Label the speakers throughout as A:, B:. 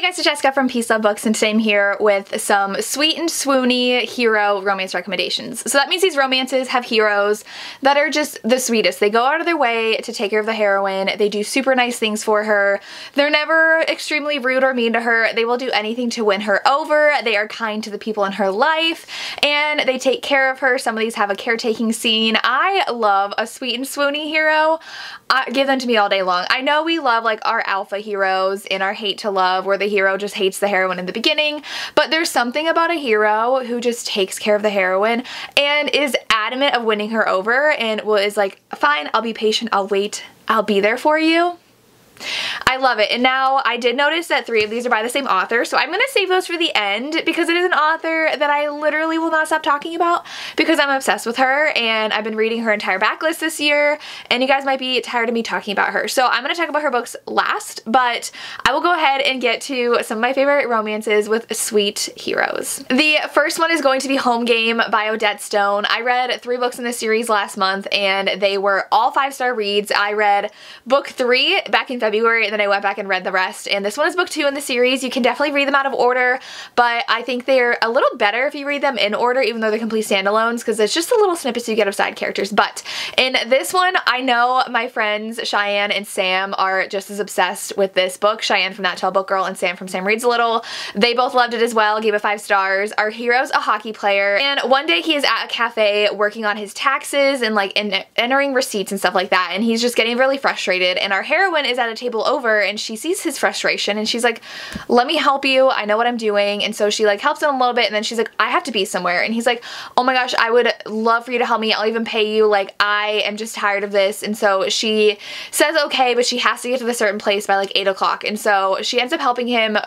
A: guys, it's Jessica from Peace Love Books, and today I'm here with some sweet and swoony hero romance recommendations. So that means these romances have heroes that are just the sweetest. They go out of their way to take care of the heroine. They do super nice things for her. They're never extremely rude or mean to her. They will do anything to win her over. They are kind to the people in her life, and they take care of her. Some of these have a caretaking scene. I love a sweet and swoony hero. Give them to me all day long. I know we love like our alpha heroes in our hate to love where the hero just hates the heroine in the beginning, but there's something about a hero who just takes care of the heroine and is adamant of winning her over and is like, fine, I'll be patient, I'll wait, I'll be there for you. I love it. And now I did notice that 3 of these are by the same author, so I'm going to save those for the end because it is an author that I literally will not stop talking about because I'm obsessed with her and I've been reading her entire backlist this year, and you guys might be tired of me talking about her. So I'm going to talk about her books last, but I will go ahead and get to some of my favorite romances with sweet heroes. The first one is going to be Home Game by Odette Stone. I read 3 books in this series last month and they were all 5-star reads. I read book 3 back in February, and then I went back and read the rest, and this one is book 2 in the series. You can definitely read them out of order, but I think they're a little better if you read them in order, even though they're complete standalones, because it's just the little snippets you get of side characters. But in this one, I know my friends Cheyenne and Sam are just as obsessed with this book. Cheyenne from That Tall Book Girl and Sam from Sam Reads a Little. They both loved it as well, gave it 5 stars. Our hero's a hockey player, and one day he is at a cafe working on his taxes and like entering receipts and stuff like that, and he's just getting really frustrated, and our heroine is at a table over and she sees his frustration and she's like, let me help you, I know what I'm doing. And so she like helps him a little bit, and then she's like, I have to be somewhere, and he's like, oh my gosh, I would love for you to help me, I'll even pay you, like I am just tired of this. And so she says okay, but she has to get to the certain place by like 8 o'clock, and so she ends up helping him,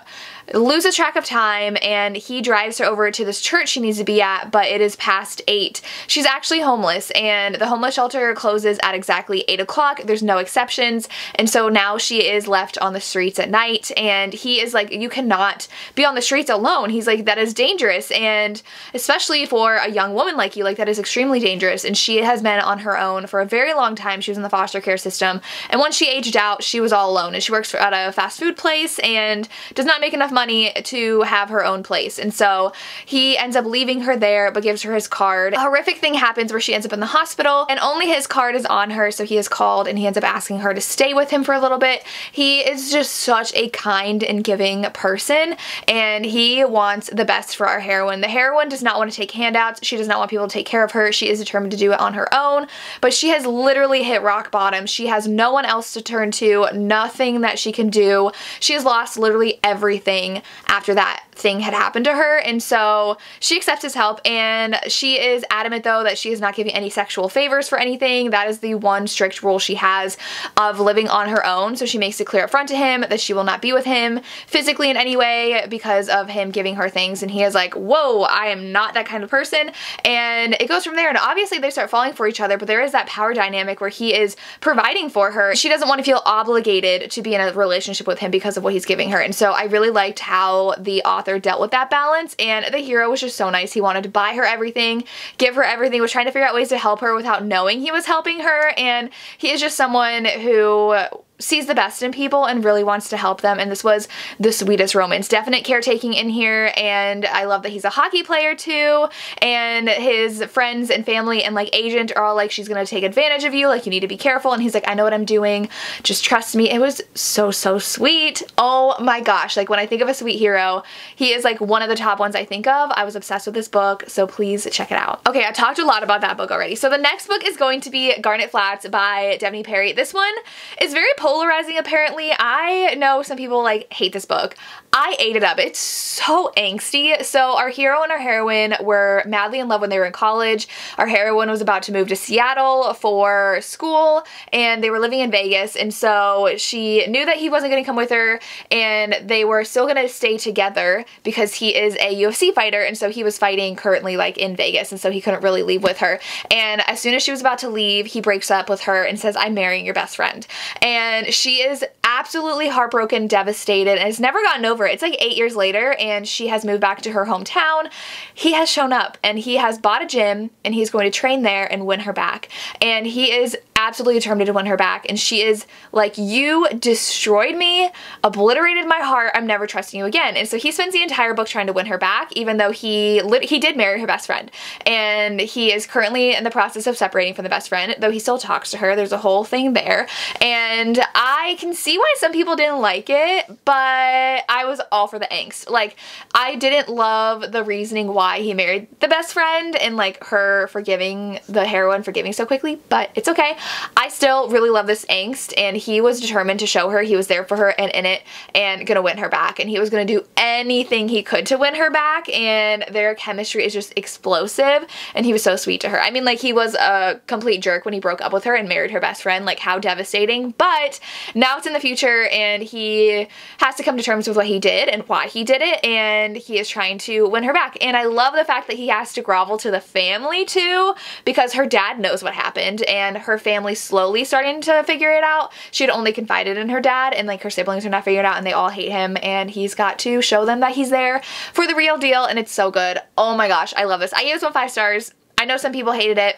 A: loses track of time, and he drives her over to this church she needs to be at, but it is past 8. She's actually homeless, and the homeless shelter closes at exactly 8 o'clock. There's no exceptions, and so now she is left on the streets at night, and he is like, you cannot be on the streets alone. He's like, that is dangerous, and especially for a young woman like you, like that is extremely dangerous. And she has been on her own for a very long time. She was in the foster care system, and once she aged out, she was all alone, and she works at a fast food place and does not make enough money to have her own place. And so he ends up leaving her there but gives her his card. A horrific thing happens where she ends up in the hospital, and only his card is on her, so he is called and he ends up asking her to stay with him for a little bit. He is just such a kind and giving person, and he wants the best for our heroine. The heroine does not want to take handouts. She does not want people to take care of her. She is determined to do it on her own, but she has literally hit rock bottom. She has no one else to turn to, nothing that she can do. She has lost literally everything after that thing had happened to her, and so she accepts his help, and she is adamant though that she is not giving any sexual favors for anything. That is the one strict rule she has of living on her own, so she makes it clear up front to him that she will not be with him physically in any way because of him giving her things, and he is like, whoa, I am not that kind of person. And it goes from there, and obviously they start falling for each other, but there is that power dynamic where he is providing for her. She doesn't want to feel obligated to be in a relationship with him because of what he's giving her, and so I really liked how the author dealt with that balance. And the hero was just so nice. He wanted to buy her everything, give her everything, was trying to figure out ways to help her without knowing he was helping her, and he is just someone who sees the best in people and really wants to help them, and this was the sweetest romance. Definite caretaking in here, and I love that he's a hockey player too, and his friends and family and like agent are all like, she's gonna take advantage of you, like you need to be careful, and he's like, I know what I'm doing, just trust me. It was so sweet. Oh my gosh, like when I think of a sweet hero, he is like one of the top ones I think of. I was obsessed with this book, so please check it out. Okay, I talked a lot about that book already, so the next book is going to be Garnet Flats by Devney Perry. This one is very polarizing apparently. I know some people like hate this book. I ate it up. It's so angsty. So our hero and our heroine were madly in love when they were in college. Our heroine was about to move to Seattle for school, and they were living in Vegas, and so she knew that he wasn't going to come with her, and they were still going to stay together because he is a UFC fighter, and so he was fighting currently like in Vegas, and so he couldn't really leave with her. And as soon as she was about to leave, he breaks up with her and says, I'm marrying your best friend. And she is absolutely heartbroken, devastated, and has never gotten over it. It's like 8 years later, and she has moved back to her hometown. He has shown up, and he has bought a gym, and he's going to train there and win her back. And he is absolutely determined to win her back, and she is like, you destroyed me, obliterated my heart, I'm never trusting you again. And so he spends the entire book trying to win her back, even though he did marry her best friend, and he is currently in the process of separating from the best friend, though he still talks to her. There's a whole thing there, and I can see why some people didn't like it, but I was all for the angst. Like, I didn't love the reasoning why he married the best friend and like her forgiving the heroine forgiving so quickly, but it's okay. I still really love this angst, and he was determined to show her he was there for her and in it and gonna win her back, and he was gonna do anything he could to win her back, and their chemistry is just explosive, and he was so sweet to her. I mean, like, he was a complete jerk when he broke up with her and married her best friend, like how devastating, but now it's in the future and he has to come to terms with what he did and why he did it, and he is trying to win her back. And I love the fact that he has to grovel to the family too, because her dad knows what happened and her family slowly starting to figure it out. She had only confided in her dad, and like her siblings are not figuring it out, and they all hate him, and he's got to show them that he's there for the real deal, and it's so good. Oh my gosh, I love this. I gave this one 5 stars. I know some people hated it.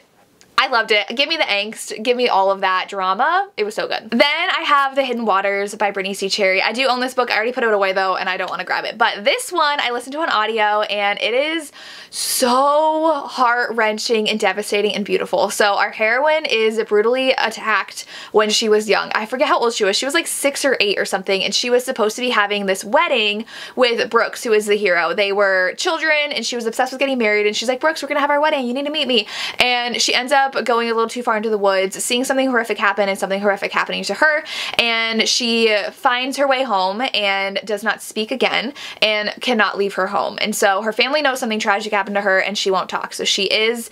A: I loved it. Give me the angst. Give me all of that drama. It was so good. Then I have The Hidden Waters by Brittany C. Cherry. I do own this book. I already put it away though, and I don't want to grab it. But this one I listened to on audio, and it is so heart-wrenching and devastating and beautiful. So our heroine is brutally attacked when she was young. I forget how old she was. She was like 6 or 8 or something, and she was supposed to be having this wedding with Brooks, who is the hero. They were children, and she was obsessed with getting married, and she's like, Brooks, we're gonna have our wedding. You need to meet me. And she ends up going a little too far into the woods, seeing something horrific happen and something horrific happening to her, and she finds her way home and does not speak again and cannot leave her home. And so her family knows something tragic happened to her, and she won't talk. So she is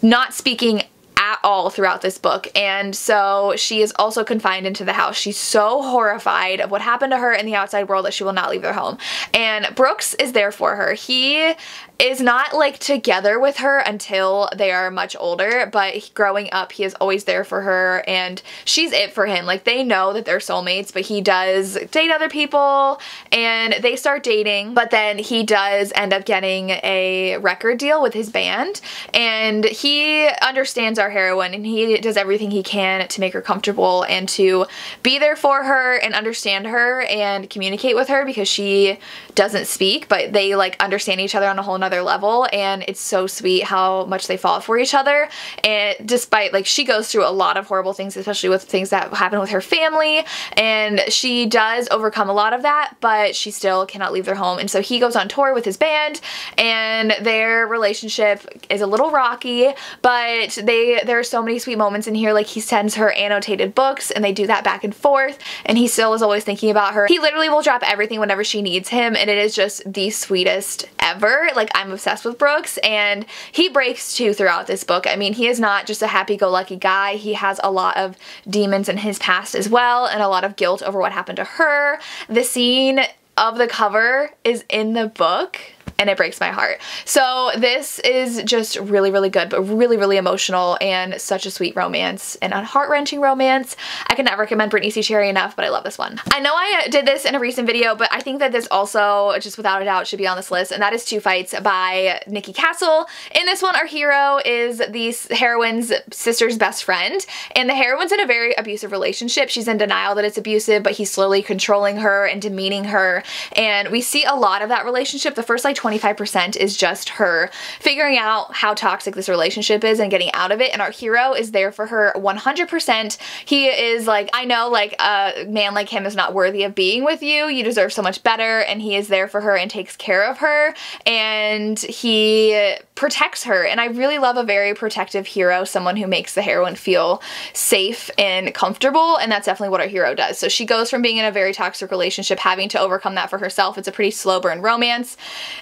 A: not speaking at all throughout this book, and so she is also confined into the house. She's so horrified of what happened to her in the outside world that she will not leave their home. And Brooks is there for her. He is not like together with her until they are much older, but growing up he is always there for her, and she's it for him. Like, they know that they're soulmates, but he does date other people and they start dating, but then he does end up getting a record deal with his band, and he understands our heroine, and he does everything he can to make her comfortable and to be there for her and understand her and communicate with her, because she doesn't speak, but they like understand each other on a whole nother level, and it's so sweet how much they fall for each other. And despite, like, she goes through a lot of horrible things, especially with things that happen with her family, and she does overcome a lot of that, but she still cannot leave their home. And so he goes on tour with his band, and their relationship is a little rocky, but there are so many sweet moments in here. Like, he sends her annotated books, and they do that back and forth, and he still is always thinking about her. He literally will drop everything whenever she needs him, and it is just the sweetest ever. Like, I'm obsessed with Brooks, and he breaks too throughout this book. I mean, he is not just a happy-go-lucky guy. He has a lot of demons in his past as well, and a lot of guilt over what happened to her. The scene of the cover is in the book, and it breaks my heart. So this is just really, really good, but really, really emotional, and such a sweet romance and a heart-wrenching romance. I cannot recommend Brittany C. Cherry enough, but I love this one. I know I did this in a recent video, but I think that this also, just without a doubt, should be on this list, and that is Two Fights by Nikki Castle. In this one, our hero is the heroine's sister's best friend, and the heroine's in a very abusive relationship. She's in denial that it's abusive, but he's slowly controlling her and demeaning her, and we see a lot of that relationship. The first, like, 25% is just her figuring out how toxic this relationship is and getting out of it, and our hero is there for her 100%. He is like, I know, like, a man like him is not worthy of being with you. You deserve so much better, and he is there for her and takes care of her, and he protects her. And I really love a very protective hero, someone who makes the heroine feel safe and comfortable, and that's definitely what our hero does. So she goes from being in a very toxic relationship, having to overcome that for herself. It's a pretty slow burn romance.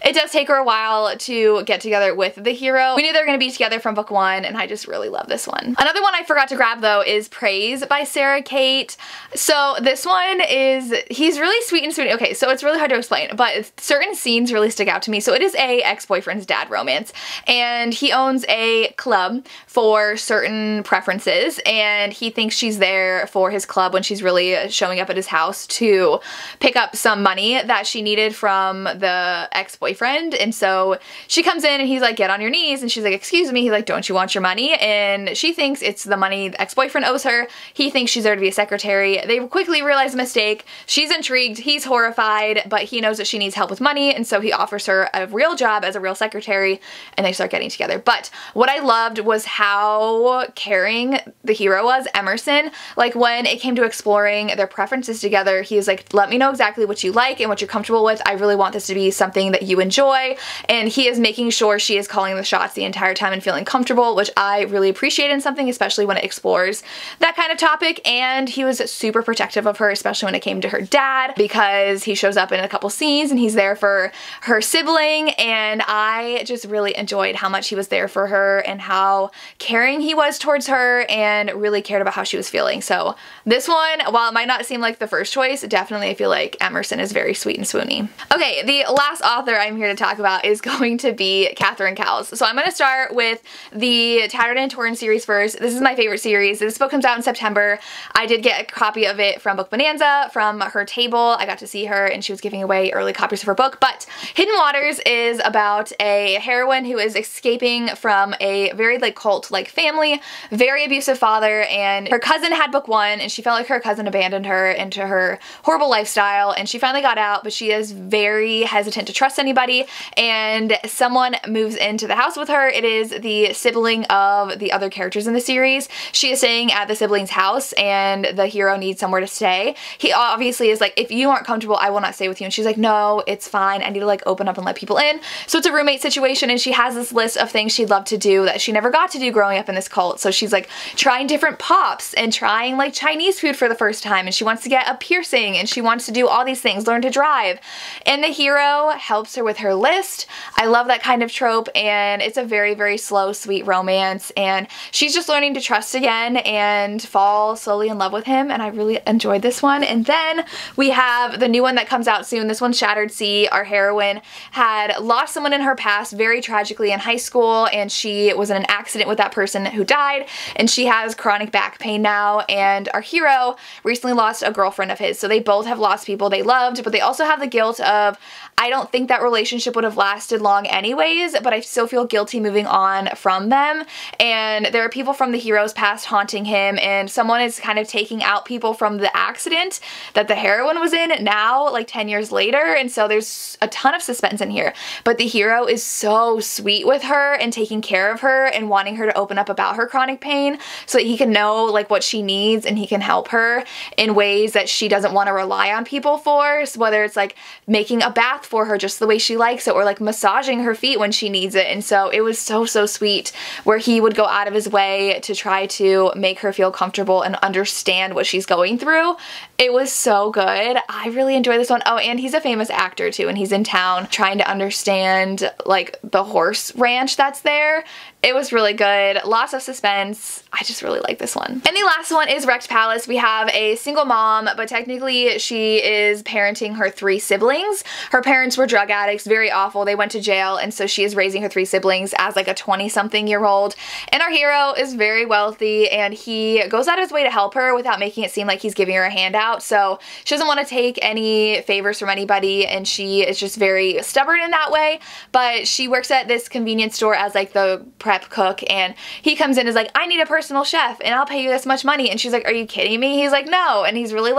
A: It does take her a while to get together with the hero. We knew they were going to be together from book 1, and I just really love this one. Another one I forgot to grab though is Praise by Sarah Kate. So this one is, he's really sweet and sweet. Okay, so it's really hard to explain, but certain scenes really stick out to me. So it is a ex-boyfriend's dad romance, and he owns a club for certain preferences, and he thinks she's there for his club when she's really showing up at his house to pick up some money that she needed from the ex-boyfriend. And so she comes in and he's like, get on your knees, and she's like, excuse me. He's like, don't you want your money? And she thinks it's the money the ex-boyfriend owes her. He thinks she's there to be a secretary. They quickly realize the mistake. She's intrigued, he's horrified, but he knows that she needs help with money, and so he offers her a real job as a real secretary, and they start getting together. But what I loved was how caring the hero was, Emerson. Like, when it came to exploring their preferences together, he was like, let me know exactly what you like and what you're comfortable with. I really want this to be something that you enjoy, and he is making sure she is calling the shots the entire time and feeling comfortable, which I really appreciate in something, especially when it explores that kind of topic. And he was super protective of her, especially when it came to her dad, because he shows up in a couple scenes and he's there for her sibling, and I just really enjoyed how much he was there for her and how caring he was towards her and really cared about how she was feeling. So this one, while it might not seem like the first choice, definitely I feel like Emerson is very sweet and swoony. Okay, the last author I'm here to talk about is going to be Catherine Cowles. So I'm going to start with the Tattered and Torn series first. This is my favorite series. This book comes out in September. I did get a copy of it from Book Bonanza, from her table. I got to see her and she was giving away early copies of her book. But Hidden Waters is about a heroine who is escaping from a very cult-like family, very abusive father, and her cousin had book one and she felt like her cousin abandoned her into her horrible lifestyle, and she finally got out, but she is very hesitant to trust anybody, and someone moves into the house with her. It is the sibling of the other characters in the series. She is staying at the sibling's house and the hero needs somewhere to stay. He obviously is like, if you aren't comfortable, I will not stay with you. And she's like, no, it's fine. I need to open up and let people in. So it's a roommate situation, and she has this list of things she'd love to do that she never got to do growing up in this cult. So she's trying different pops and trying Chinese food for the first time, and she wants to get a piercing, and she wants to do all these things, learn to drive. And the hero helps her with her list. I love that kind of trope, and it's a very, very slow, sweet romance, and she's just learning to trust again and fall slowly in love with him, and I really enjoyed this one. And then we have the new one that comes out soon. This one's Shattered Sea. Our heroine had lost someone in her past very tragically in high school, and she was in an accident with that person who died, and she has chronic back pain now, and our hero recently lost a girlfriend of his. So they both have lost people they loved, but they also have the guilt of, I don't think that relationship would have lasted long anyways, but I still feel guilty moving on from them. And there are people from the hero's past haunting him, and someone is kind of taking out people from the accident that the heroine was in now, 10 years later. And so there's a ton of suspense in here, but the hero is so sweet with her and taking care of her and wanting her to open up about her chronic pain so that he can know what she needs, and he can help her in ways that she doesn't want to rely on people for. So whether it's making a bath for her just the way she likes it, or massaging her feet when she needs it. And so it was so, so sweet where he would go out of his way to try to make her feel comfortable and understand what she's going through. It was so good. I really enjoyed this one. Oh, and he's a famous actor too, and he's in town trying to understand the horse ranch that's there. It was really good. Lots of suspense. I just really like this one. And the last one is Wrecked Palace. We have a single mom, but technically she is parenting her 3 siblings. Her parents were drug addicts, very awful. They went to jail, and so she is raising her 3 siblings as a 20-something-year-old. And our hero is very wealthy, and he goes out of his way to help her without making it seem like he's giving her a handout. So she doesn't want to take any favors from anybody, and she is just very stubborn in that way. But she works at this convenience store as the prep cook, and he comes in and is like, I need a personal chef and I'll pay you this much money. And she's like, are you kidding me? He's like, no. And he's really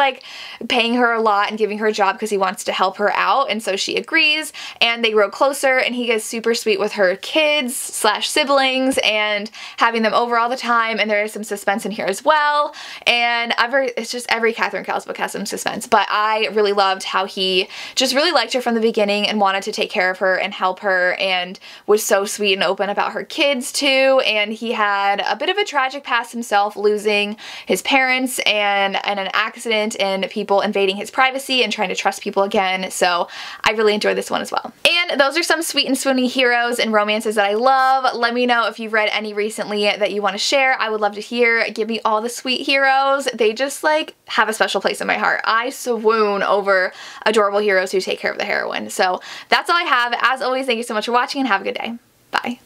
A: paying her a lot and giving her a job because he wants to help her out. And so she agrees, and they grow closer, and he gets super sweet with her kids / siblings and having them over all the time. And there is some suspense in here as well. And it's just every Catherine Cowles book has some suspense, but I really loved how he just really liked her from the beginning and wanted to take care of her and help her, and was so sweet and open about her kids too. And he had a bit of a tragic past himself, losing his parents and an accident and people invading his privacy and trying to trust people again. So I really enjoyed this one as well. And those are some sweet and swoony heroes and romances that I love. Let me know if you've read any recently that you want to share. I would love to hear. Give me all the sweet heroes. They just have a special place in my heart. I swoon over adorable heroes who take care of the heroine. So that's all I have. As always, thank you so much for watching, and have a good day. Bye.